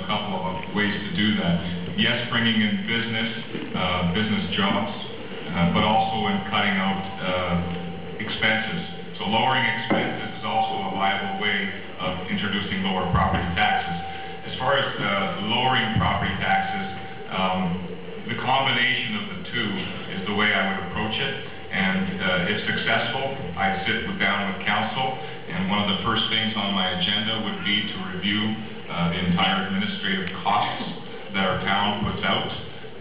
couple of ways to do that. Yes, bringing in business jobs, but also in cutting out expenses. So lowering expenses is also a viable way of introducing lower property taxes. As far as lowering property taxes, the combination of the two is the way I would approach it. And if successful, I'd sit down with council, and one of the first things on my agenda would be to review the entire administrative costs that our town puts out,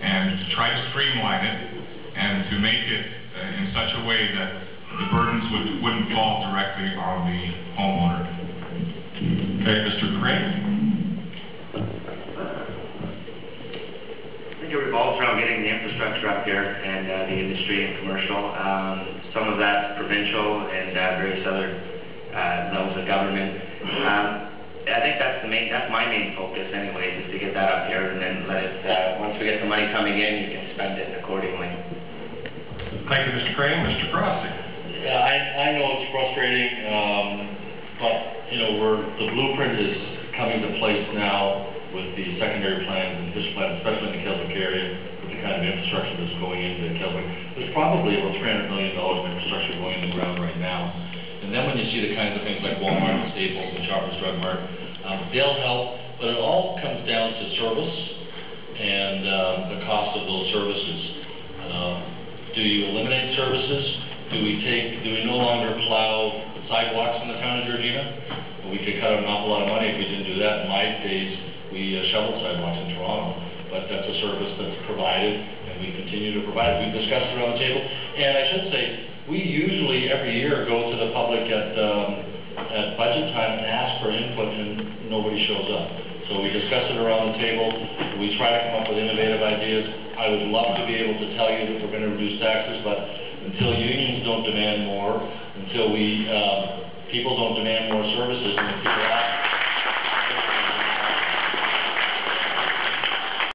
and to try to streamline it, and to make it in such a way that the burdens wouldn't fall directly on the homeowner. Okay, Mr. Crane. I think it revolves around getting the infrastructure up here and the industry and commercial. Some of that's provincial and various other levels of government. I think that's my main focus anyways, is to get that up here and then let it, once we get the money coming in, you can spend it accordingly. Thank you, Mr. Crane. Mr. Crossy. Yeah, I know it's frustrating, but you know, the blueprint is coming to place now with the secondary plans and fish plans, especially in the Keswick area, with the kind of infrastructure that's going into Keswick. There's probably about $300 million of infrastructure going in the ground right now. And then when you see the kinds of things like Walmart and Staples and Shoppers Drug Mart, they'll help, but it all comes down to service and the cost of those services. Do you eliminate services? Do we no longer plow sidewalks in the town of Georgina? We could cut out an awful lot of money if we didn't do that. In my days, we shoveled sidewalks in Toronto, but that's a service that's provided, and we continue to provide it. We've discussed it around the table, and I should say, we usually every year go to the public at budget time and ask for input, and nobody shows up. So we discuss it around the table. We try to come up with innovative ideas. I would love to be able to tell you that we're going to reduce taxes, but until unions don't demand more, until people don't demand more